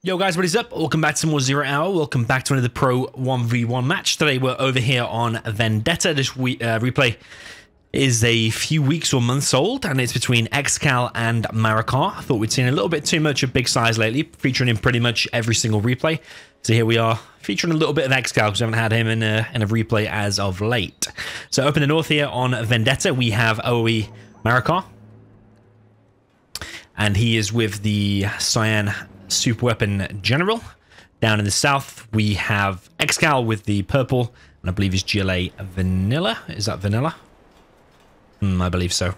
Yo guys, what is up? Welcome back to more Zero Hour. Welcome back to another Pro 1v1 match. Today we're over here on Vendetta. This replay is a few weeks or months old, and it's between ExCaL and Marakar. I thought we'd seen a little bit too much of Big Size lately, featuring in pretty much every single replay. So here we are, featuring a little bit of ExCaL, because we haven't had him in a replay as of late. So up in the north here on Vendetta, we have OE Marakar. And he is with the Cyan Super Weapon General. Down in the south, we have ExCaL with the purple, and I believe is GLA Vanilla. Is that Vanilla? I believe so.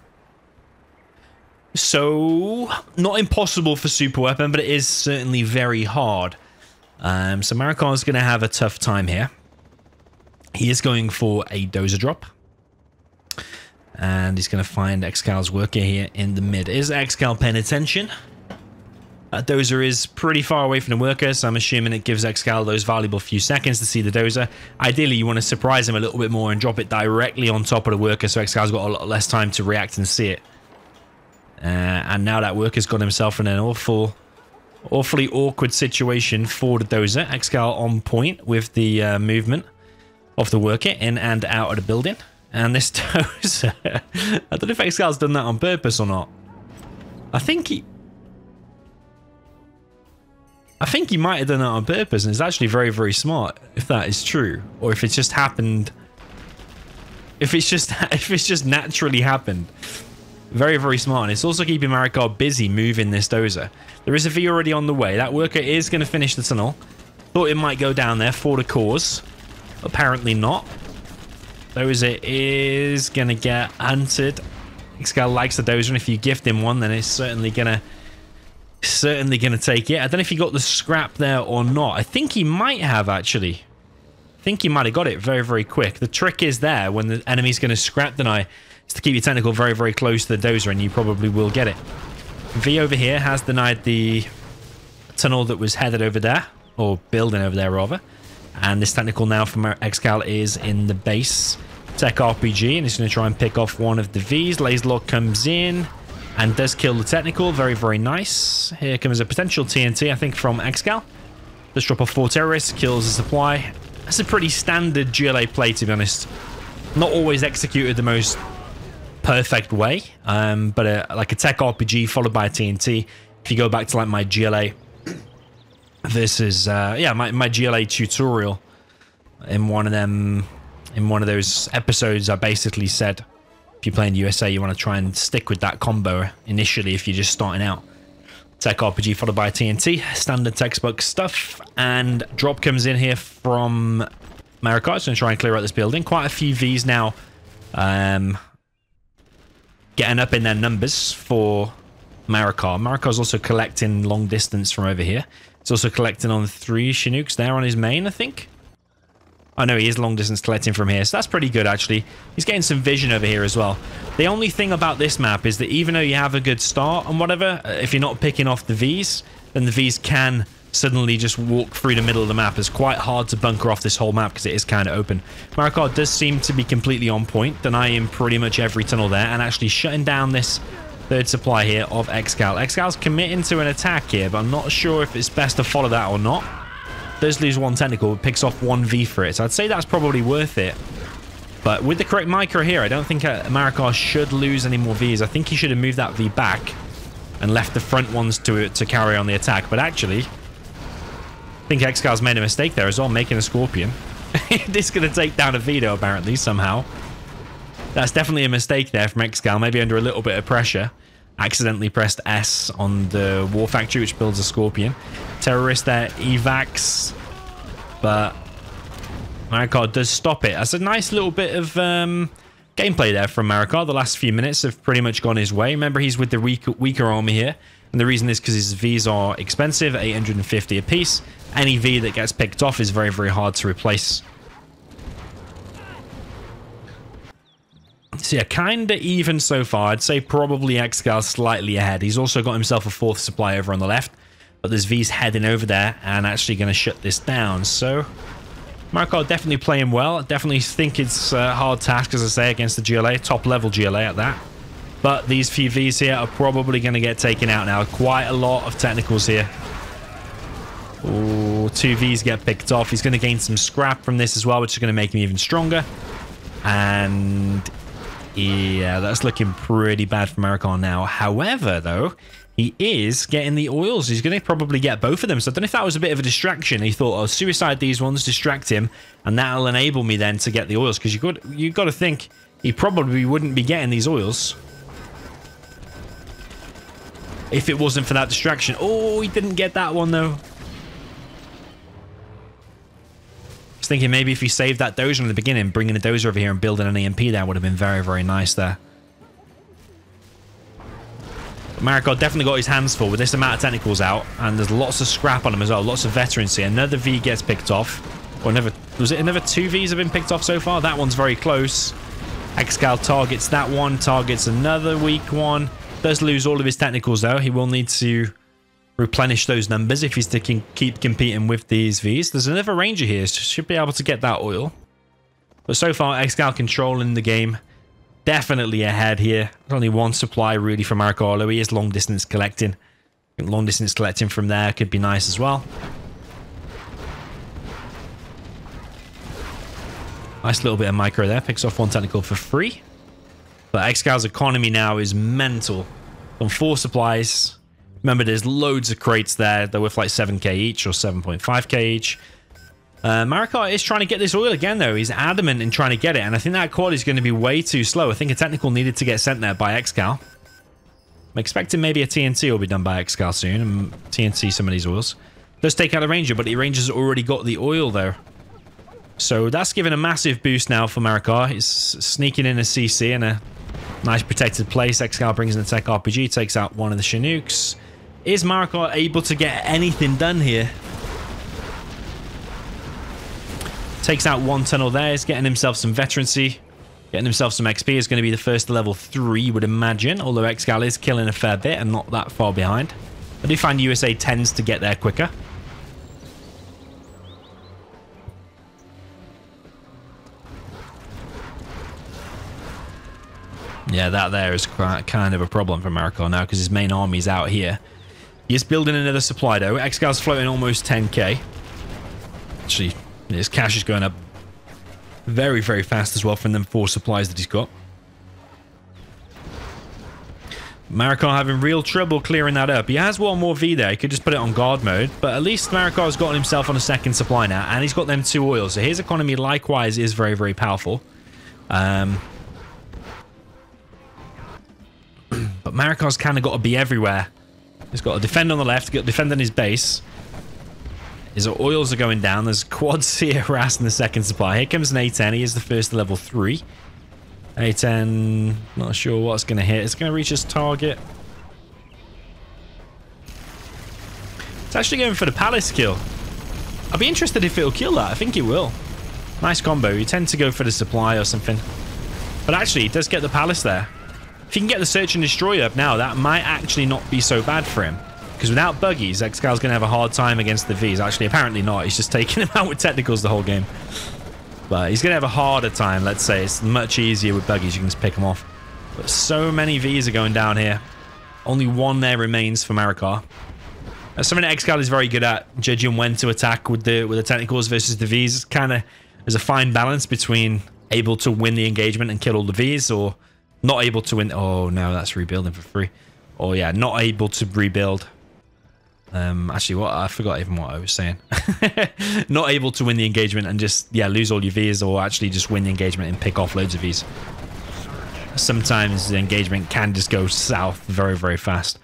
So, not impossible for Super Weapon, but it is certainly very hard. So Marakar is going to have a tough time here. He is going for a dozer drop. And he's going to find ExCaL's worker here in the mid. Is ExCaL paying attention? Dozer is pretty far away from the worker, so I'm assuming it gives ExCaL those valuable few seconds to see the dozer. Ideally, you want to surprise him a little bit more and drop it directly on top of the worker, so ExCaL's got a lot less time to react and see it. And now that worker's got himself in an awfully awkward situation for the dozer. ExCaL on point with the movement of the worker in and out of the building. And this dozer, I don't know if ExCaL's done that on purpose or not. I think he might have done that on purpose, and it's actually very, very smart if that is true, or if it's just happened. If it's just naturally happened. Very, very smart. And it's also keeping Marakar busy moving this dozer. There is a V already on the way. That worker is going to finish the tunnel. Thought it might go down there for the cause. Apparently not. Dozer is going to get hunted. ExCaL likes the dozer, and if you gift him one, then it's certainly going to take it. I don't know if he got the scrap there or not. I think he might have, actually. I think he might have got it very, very quick. The trick is there when the enemy's going to scrap deny is to keep your tentacle very, very close to the dozer, and you probably will get it. V over here has denied the tunnel that was headed over there, or building over there, rather. And this tentacle now from ExCaL is in the base. Tech RPG, and he's going to try and pick off one of the Vs. Laserlock comes in and does kill the technical. Very, very nice. Here comes a potential TNT, I think, from ExCaL. Does drop off 4 terrorists, kills the supply. That's a pretty standard GLA play, to be honest. Not always executed the most perfect way, but like a tech RPG followed by a TNT. If you go back to like my GLA versus my GLA tutorial in one of those episodes, I basically said if you play in the USA, you want to try and stick with that combo initially if you're just starting out. Tech RPG followed by a TNT, standard textbook stuff, and drop comes in here from Marakar. It's going to try and clear out this building. Quite a few Vs now getting up in their numbers for Marakar. Marakar's also collecting long distance from over here. He's also collecting on 3 Chinooks there on his main, I think. I know he is long distance collecting from here, so that's pretty good, actually. He's getting some vision over here as well. The only thing about this map is that even though you have a good start and whatever, if you're not picking off the Vs, then the Vs can suddenly just walk through the middle of the map. It's quite hard to bunker off this whole map because it is kind of open. Marakar does seem to be completely on point, denying pretty much every tunnel there, and actually shutting down this third supply here of ExCaL. ExCal's committing to an attack here, but I'm not sure if it's best to follow that or not. Does lose 1 tentacle, picks off 1 V for it, so I'd say that's probably worth it. But with the correct micro here, I don't think Marakar should lose any more Vs. I think he should have moved that V back and left the front ones to carry on the attack. But actually, I think ExCal's made a mistake there as well, making a Scorpion. This is going to take down a Vito, apparently, somehow. That's definitely a mistake there from ExCaL, maybe under a little bit of pressure. Accidentally pressed S on the War Factory, which builds a Scorpion. Terrorist there, evacs, but Marakar does stop it. That's a nice little bit of gameplay there from Marakar. The last few minutes have pretty much gone his way. Remember, he's with the weaker army here, and the reason is because his Vs are expensive, 850 apiece. Any V that gets picked off is very, very hard to replace. So yeah, kind of even so far. I'd say probably ExCaL slightly ahead. He's also got himself a 4th supply over on the left, but there's V's heading over there and actually going to shut this down. So Marakar definitely playing well. I definitely think it's a hard task, as I say, against the GLA, top level GLA at that. But these few Vs here are probably going to get taken out now. Quite a lot of technicals here. Oh, 2 Vs get picked off. He's going to gain some scrap from this as well, which is going to make him even stronger. And yeah, that's looking pretty bad for Marakar now. However, though, he is getting the oils. He's going to probably get both of them. So I don't know if that was a bit of a distraction. He thought, I'll suicide these ones, distract him, and that'll enable me then to get the oils. Because you got to think he probably wouldn't be getting these oils if it wasn't for that distraction. Oh, he didn't get that one, though. I was thinking maybe if he saved that dozer in the beginning, bringing a dozer over here and building an EMP there would have been very, very nice there. Marakar definitely got his hands full with this amount of technicals out, and there's lots of scrap on him as well, lots of veterancy. Another V gets picked off. Or another, was it another 2 Vs have been picked off so far? That one's very close. ExCaL targets that one, targets another weak one. Does lose all of his technicals though. He will need to replenish those numbers if he's to keep competing with these Vs. There's another ranger here, so should be able to get that oil. But so far, ExCaL controlling the game. Definitely ahead here. There's only one supply really for Marakar, although he is long distance collecting. Long distance collecting from there could be nice as well. Nice little bit of micro there. Picks off one technical for free. But ExCal's economy now is mental. On 4 supplies. Remember, there's loads of crates there. They're worth like 7k each or 7.5k each. Marakar is trying to get this oil again, though. He's adamant in trying to get it, and I think that quad is going to be way too slow. I think a technical needed to get sent there by ExCaL. I'm expecting maybe a TNT will be done by ExCaL soon, and TNT some of these oils. Does take out a ranger, but the ranger's already got the oil, though. So that's given a massive boost now for Marakar. He's sneaking in a CC in a nice protected place. ExCaL brings in the Tech RPG, takes out one of the Chinooks. Is Marakar able to get anything done here? Takes out one tunnel there. He's getting himself some veterancy. Getting himself some XP is going to be the first to level 3, you would imagine. Although ExCaL is killing a fair bit and not that far behind. I do find USA tends to get there quicker. Yeah, that there is kind of a problem for Marakar now because his main army's out here. He is building another supply though. ExCal's floating almost 10k. Actually, his cash is going up very, very fast as well from them 4 supplies that he's got. Marakar having real trouble clearing that up. He has one more V there. He could just put it on guard mode. But at least Marakar's gotten himself on a second supply now. And he's got them 2 oils. So his economy likewise is very, very powerful. But Marakar's kind of got to be everywhere. He's got to defend on the left, got to defend on his base. His oils are going down. There's quads here harassing the second supply. Here comes an A10. He is the first to level 3. A10, not sure what's going to hit. It's going to reach his target. It's actually going for the palace kill. I'd be interested if it'll kill that. I think it will. Nice combo. You tend to go for the supply or something. But actually, it does get the palace there. If you can get the search and destroy up now, that might actually not be so bad for him. Because without buggies, ExCal's going to have a hard time against the Vs. Actually, apparently not. He's just taking him out with technicals the whole game. But he's going to have a harder time, let's say. It's much easier with buggies. You can just pick them off. But so many Vs are going down here. Only one there remains for Marakar. That's something that ExCaL is very good at, judging when to attack with the technicals versus the Vs. Kind of, there's a fine balance between able to win the engagement and kill all the Vs, or not able to win. Oh no, that's rebuilding for free. Oh yeah, not able to rebuild. Actually, what I forgot even what I was saying. Not able to win the engagement and just lose all your Vs, or actually just win the engagement and pick off loads of Vs. Sometimes the engagement can just go south very, very fast.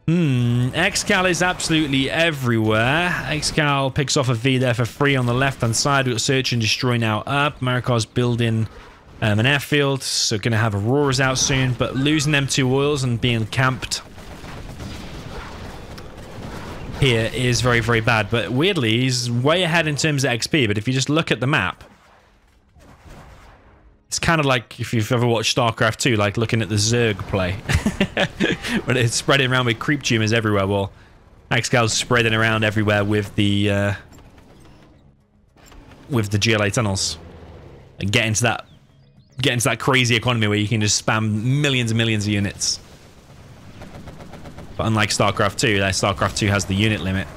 ExCaL is absolutely everywhere. ExCaL picks off a V there for free on the left-hand side. We've got Search and Destroy now up. Marakar's building an airfield, so going to have Auroras out soon, but losing them 2 oils and being camped here is very, very bad. But weirdly, he's way ahead in terms of XP, but if you just look at the map, it's kind of like if you've ever watched StarCraft 2, like looking at the Zerg play. When it's spreading around with creep tumors everywhere. Well, ExCal's spreading around everywhere with the GLA tunnels. And get into that crazy economy where you can just spam millions and millions of units. But unlike StarCraft 2, StarCraft 2 has the unit limit.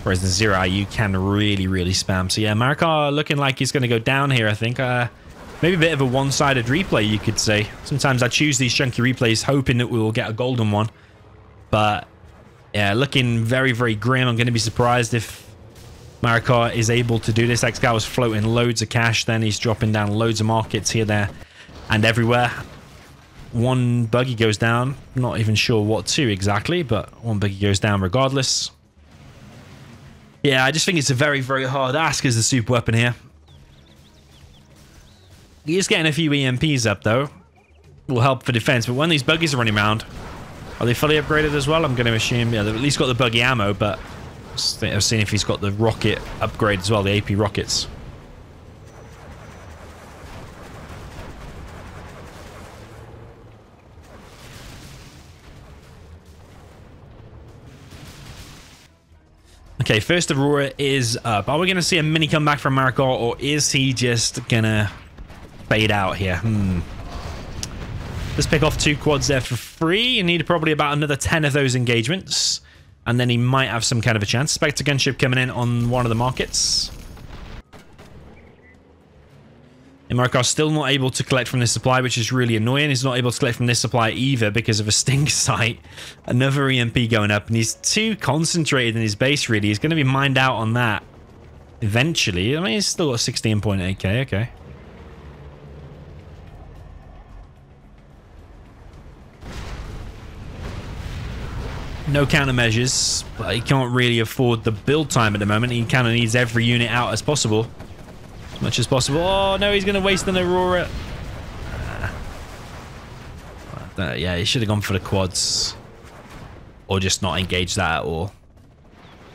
Whereas the zero you can really, really spam. So yeah, Marakar looking like he's going to go down here, I think. Maybe a bit of a one-sided replay, you could say. Sometimes I choose these chunky replays hoping that we will get a golden one. But yeah, looking very, very grim. I'm going to be surprised if Marakar is able to do this. ExCaL was floating loads of cash. Then he's dropping down loads of markets here, there, and everywhere. One buggy goes down. Not even sure what to exactly, but one buggy goes down regardless. Yeah, I just think it's a very, very hard ask as the super weapon here. He is getting a few EMPs up, though. Will help for defense, but when these buggies are running around, are they fully upgraded as well? I'm going to assume, yeah, they've at least got the buggy ammo, but I've seen if he's got the rocket upgrade as well, the AP rockets. Okay, first Aurora is up. Are we going to see a mini comeback from Marakar, or is he just going to fade out here? Let's pick off 2 quads there for free. You need probably about another 10 of those engagements, and then he might have some kind of a chance. Spectre gunship coming in on one of the markets. And Marakar's still not able to collect from this supply, which is really annoying. He's not able to collect from this supply either because of a sting sight. Another EMP going up, and he's too concentrated in his base, really. He's going to be mined out on that eventually. I mean, he's still got 16.8k, okay. No countermeasures, but he can't really afford the build time at the moment. He kind of needs every unit out as possible. As much as possible. Oh, no, he's going to waste an Aurora. Yeah, he should have gone for the quads. Or just not engaged that at all.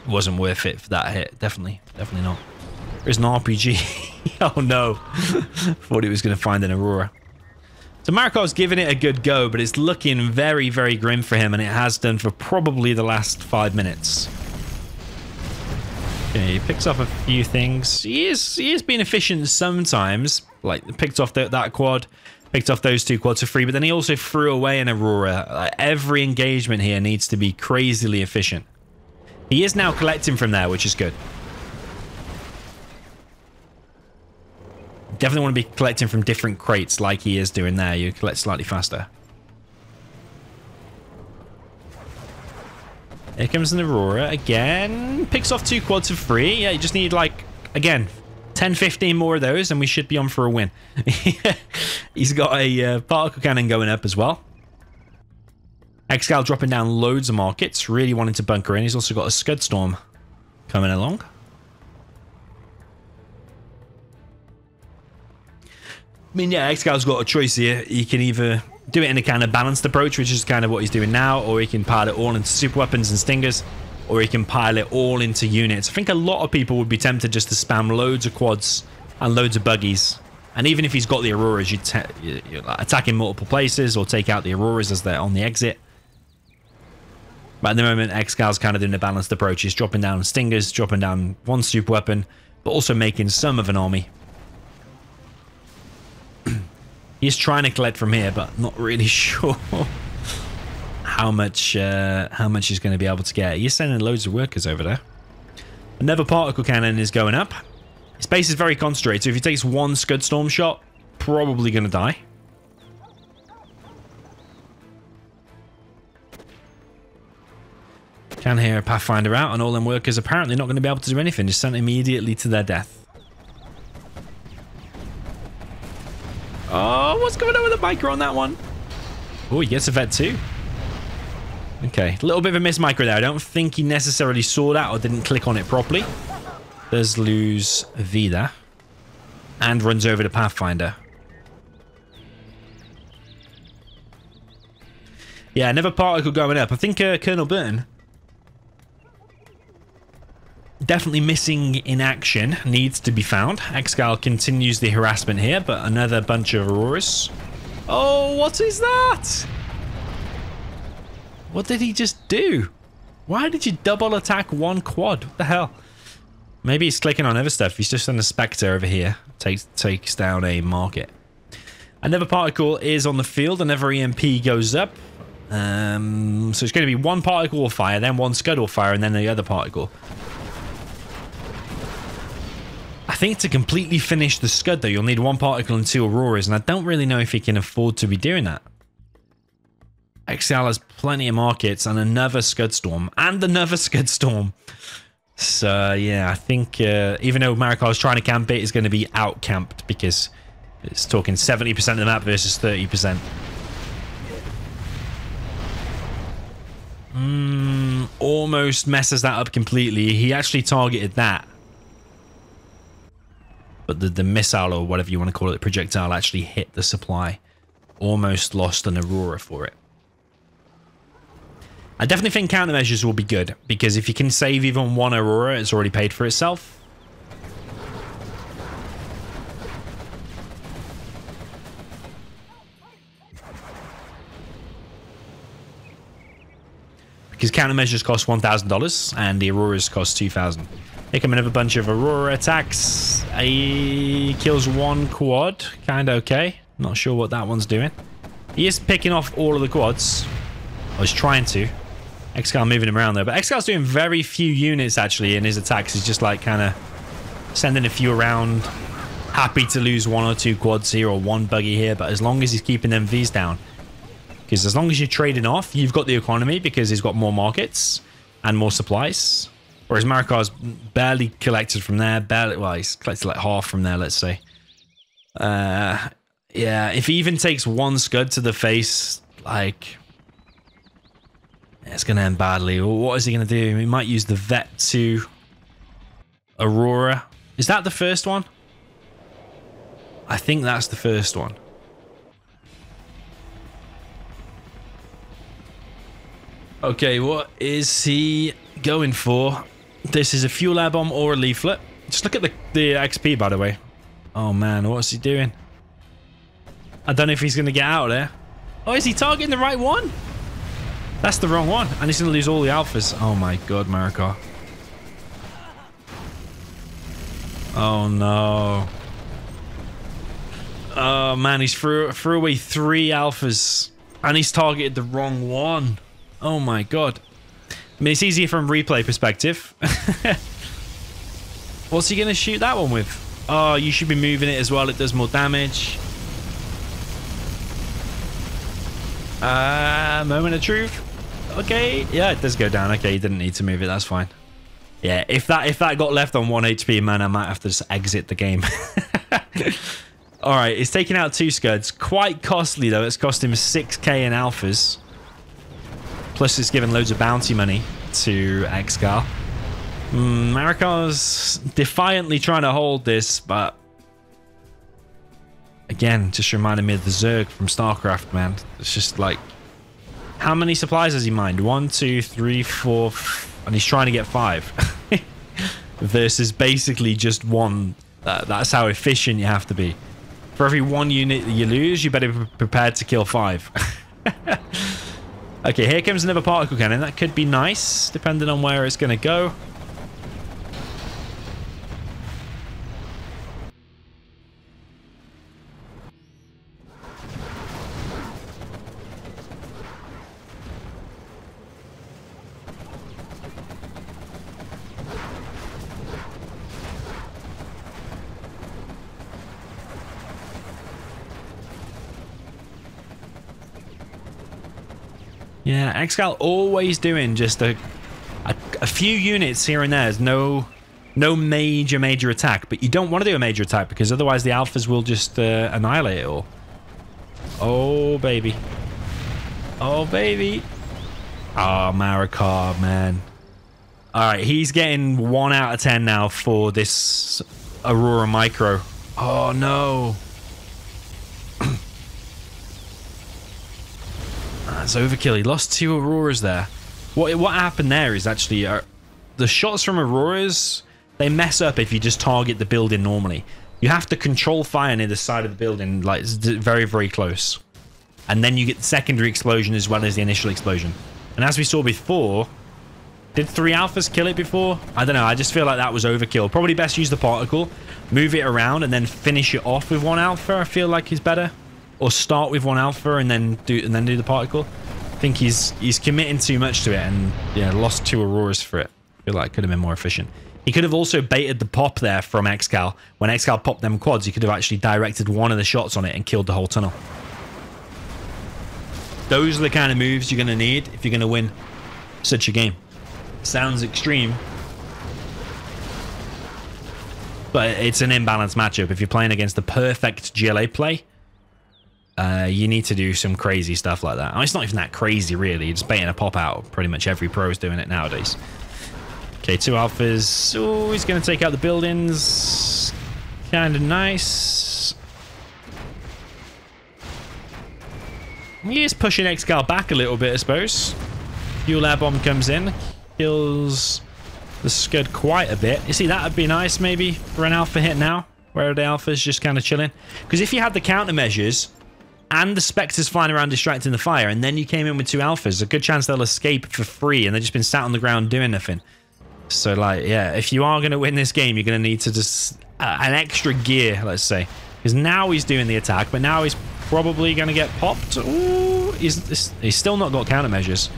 It wasn't worth it for that hit. Definitely not. There's an RPG. Oh, no. Thought he was going to find an Aurora. So Marakar's giving it a good go, but it's looking very, very grim for him, and it has done for probably the last 5 minutes. Okay, he picks off a few things. He is being efficient sometimes. Like, picked off that quad, picked off those 2 quads for free, but then he also threw away an Aurora. Like, every engagement here needs to be crazily efficient. He is now collecting from there, which is good. Definitely want to be collecting from different crates like he is doing there. You collect slightly faster. Here comes an Aurora again. Picks off 2 quads for free. Yeah, you just need, like, again, 10, 15 more of those and we should be on for a win. He's got a particle cannon going up as well. ExCaL dropping down loads of markets. Really wanting to bunker in. He's also got a Scud Storm coming along. I mean, yeah, ExCal's got a choice here. He can either do it in a kind of balanced approach, which is kind of what he's doing now, or he can pile it all into super weapons and stingers, or he can pile it all into units. I think a lot of people would be tempted just to spam loads of quads and loads of buggies. And even if he's got the Auroras, you're attack in multiple places or take out the Auroras as they're on the exit. But at the moment, ExCal's kind of doing a balanced approach. He's dropping down stingers, dropping down 1 super weapon, but also making some of an army. He's trying to collect from here, but not really sure how much he's going to be able to get. He's sending loads of workers over there. Another particle cannon is going up. His base is very concentrated, so if he takes 1 Scud Storm shot, probably going to die. Can hear a Pathfinder out, and all them workers apparently not going to be able to do anything. Just sent immediately to their death. Oh, what's going on with the micro on that one? Oh, he gets a vet too. Okay, a little bit of a miss micro there. I don't think he necessarily saw that or didn't click on it properly. Does lose Vida. And runs over the Pathfinder. Yeah, another particle going up. I think Colonel Burton, definitely missing in action, needs to be found. ExCaL continues the harassment here, but another bunch of Auroras. Oh, what is that? What did he just do? Why did you double attack 1 quad? What the hell? Maybe he's clicking on other stuff. He's just on a Spectre over here. Takes down a market. Another particle is on the field. Another EMP goes up. So it's going to be 1 particle will fire, then 1 Scud will fire, and then the other particle. think to completely finish the Scud, though, you'll need 1 particle and 2 Auroras, and I don't really know if he can afford to be doing that. ExCaL has plenty of markets and another Scud Storm. And another Scud Storm. So, yeah, I think even though Marakar is trying to camp it, it's going to be out-camped because it's talking 70% of the map versus 30%. Almost messes that up completely. He actually targeted that. But the missile, or whatever you want to call it, the projectile, actually hit the supply. Almost lost an Aurora for it. I definitely think countermeasures will be good, because if you can save even 1 Aurora, it's already paid for itself. Because countermeasures cost $1,000 and the Auroras cost $2,000. Here come another bunch of Aurora attacks. He kills 1 quad. Kind of okay. Not sure what that one's doing. He is picking off all of the quads. I was trying to. ExCaL moving him around there. But ExCal's doing very few units, actually, in his attacks. He's just, like, kind of sending a few around. Happy to lose 1 or 2 quads here or 1 buggy here. But as long as he's keeping them Vs down. Because as long as you're trading off, you've got the economy because he's got more markets and more supplies. Whereas Marakar's barely collected from there. Barely, well, he's collected like half from there, let's say. Yeah, if he even takes 1 Scud to the face, like... it's going to end badly. What is he going to do? He might use the Vet to Aurora. Is that the first one? I think that's the first one. Okay, what is he going for? This is a fuel air bomb or a leaflet. Just look at the XP, by the way. Oh, man, what's he doing? I don't know if he's going to get out of there. Oh, is he targeting the right one? That's the wrong one. And he's going to lose all the alphas. Oh, my God, Marakar. Oh, no. Oh, man, he's threw away 3 alphas. And he's targeted the wrong one. Oh, my God. I mean, it's easier from replay perspective. What's he going to shoot that one with? Oh, you should be moving it as well. It does more damage. Moment of truth. Okay. Yeah, it does go down. Okay, you didn't need to move it. That's fine. Yeah, if that got left on 1 HP, man, I might have to just exit the game. All right, it's taking out 2 Scuds. Quite costly, though. It's cost him 6k in alphas. Plus, it's given loads of bounty money to ExCaL. Marakar's defiantly trying to hold this, but... again, just reminded me of the Zerg from StarCraft, man. It's just like... how many supplies has he mined? 1, 2, 3, 4... and he's trying to get 5. Versus basically just 1. That's how efficient you have to be. For every 1 unit that you lose, you better be prepared to kill 5. Okay, here comes another particle cannon. That could be nice, depending on where it's going to go. Yeah, ExCaL always doing just a few units here and there. There's no major attack, but you don't want to do a major attack because otherwise the alphas will just annihilate it all. Oh, baby. Oh, baby. Oh, Marakar, man. All right, he's getting 1 out of 10 now for this Aurora Micro. Oh, no. That's overkill. He lost 2 Auroras there. What happened there is actually the shots from Auroras, they mess up if you just target the building normally. You have to control fire near the side of the building, like very, very close. And then you get the secondary explosion as well as the initial explosion. And as we saw before, did 3 alphas kill it before? I don't know. I just feel like that was overkill. Probably best use the particle, move it around, and then finish it off with 1 alpha. I feel like is better. Or start with 1 alpha and then do the particle. I think he's committing too much to it and yeah, lost 2 Auroras for it. I feel like it could have been more efficient. He could have also baited the pop there from ExCaL. When ExCaL popped them quads, he could have actually directed one of the shots on it and killed the whole tunnel. Those are the kind of moves you're going to need if you're going to win such a game. Sounds extreme, but it's an imbalanced matchup. If you're playing against the perfect GLA play, you need to do some crazy stuff like that. I mean, it's not even that crazy, really. You're just baiting a pop out. Pretty much every pro is doing it nowadays. Okay, 2 alphas. Oh, he's going to take out the buildings. Kind of nice. He is pushing ExCaL back a little bit, I suppose. Fuel air bomb comes in. Kills the Scud quite a bit. You see, that would be nice maybe for an alpha hit now, where the alpha's just kind of chilling. Because if you had the countermeasures and the Spectres flying around distracting the fire, and then you came in with 2 alphas, a good chance they'll escape for free, and they've just been sat on the ground doing nothing. So, like, yeah, if you are going to win this game, you're going to need to just... an extra gear, let's say. Because now he's doing the attack, but now he's probably going to get popped. Ooh, he's still not got countermeasures.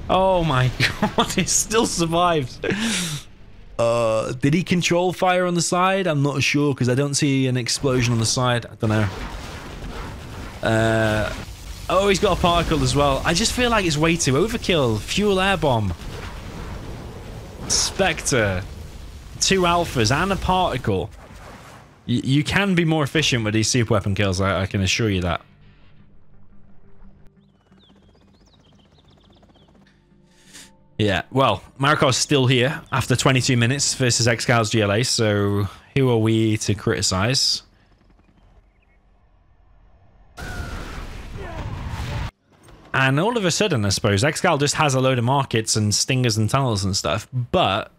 Oh my god, he still survived. Did he control fire on the side? I'm not sure, because I don't see an explosion on the side. I don't know. Oh, he's got a particle as well. I just feel like it's way too overkill. Fuel air bomb. Spectre. 2 alphas and a particle. You can be more efficient with these super weapon kills, I can assure you that. Yeah, well, Marakar's still here after 22 minutes versus ExCal's GLA, so who are we to criticize? And all of a sudden, I suppose, ExCaL just has a load of markets and stingers and tunnels and stuff, but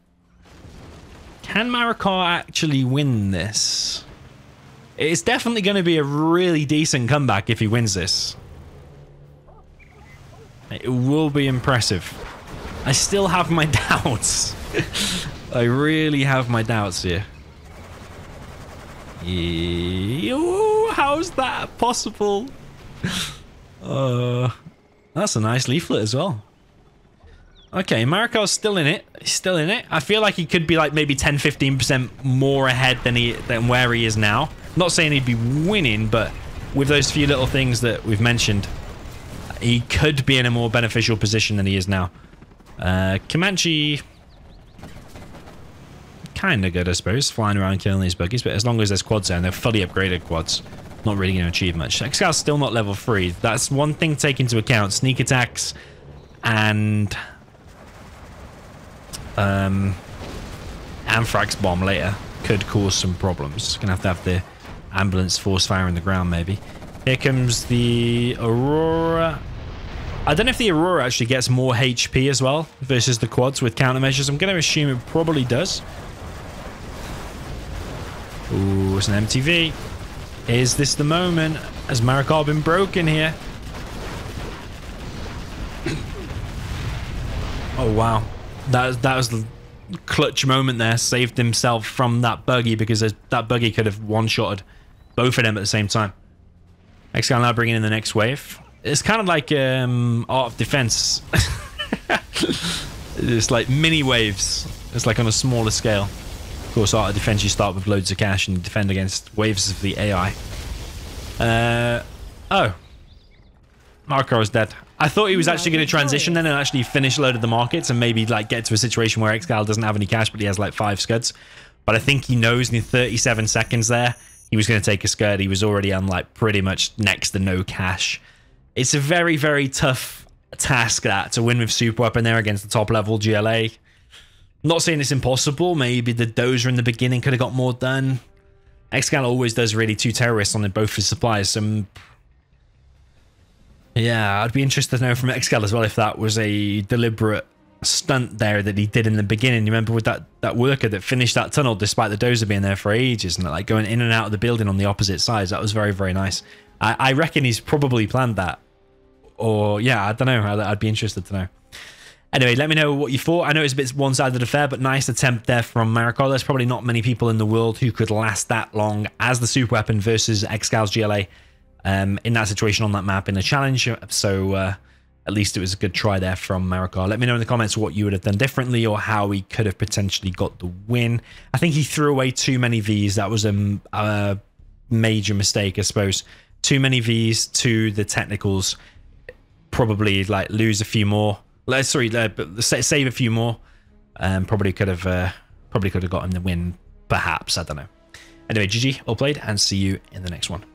can Marakar actually win this? It's definitely going to be a really decent comeback if he wins this. It will be impressive. I still have my doubts. I really have my doubts here. Ooh, how's that possible? That's a nice leaflet as well. Okay, Marakar's still in it. He's still in it. I feel like he could be like maybe 10-15% more ahead than where he is now. Not saying he'd be winning, but with those few little things that we've mentioned, he could be in a more beneficial position than he is now. Comanche, kind of good, I suppose, flying around killing these buggies, but as long as there's quads there and they're fully upgraded quads, not really going to achieve much. ExCal's still not level 3. That's one thing to take into account. Sneak attacks and Anthrax bomb later could cause some problems. Gonna have the ambulance force fire in the ground maybe. Here comes the Aurora. I don't know if the Aurora actually gets more HP as well versus the quads with countermeasures. I'm going to assume it probably does. Ooh, it's an MTV. Is this the moment? Has Marakar been broken here? Oh, wow. That was the clutch moment there. Saved himself from that buggy because that buggy could have one-shotted both of them at the same time. ExCaL now bringing in the next wave. It's kind of like Art of Defense. It's like mini waves. It's like on a smaller scale. Of course, Art of Defense, you start with loads of cash and defend against waves of the AI. Oh. Marakar is dead. I thought he was actually going to transition then and actually finish a load of the markets and maybe like get to a situation where ExCaL doesn't have any cash, but he has like 5 scuds. But I think he knows in 37 seconds there, he was going to take a scud. He was already on like pretty much next to no cash. It's a very, very tough task that to win with super weapon there against the top level GLA. Not saying it's impossible. Maybe the Dozer in the beginning could have got more done. ExCaL always does really 2 terrorists on both his supplies. Yeah, I'd be interested to know from ExCaL as well if that was a deliberate stunt there that he did in the beginning. You remember with that worker that finished that tunnel despite the Dozer being there for ages and like going in and out of the building on the opposite sides. That was very, very nice. I reckon he's probably planned that. Or, yeah, I don't know. I'd be interested to know. Anyway, let me know what you thought. I know it's a bit one-sided affair, but nice attempt there from Marakar. There's probably not many people in the world who could last that long as the super weapon versus ExCal's GLA in that situation on that map in a challenge. So, at least it was a good try there from Marakar. Let me know in the comments what you would have done differently or how he could have potentially got the win. I think he threw away too many Vs. That was a major mistake, I suppose. Too many Vs to the technicals. Probably like lose a few more. Sorry, save a few more. Probably could have gotten the win, perhaps. I don't know. Anyway, GG, all played, and see you in the next one.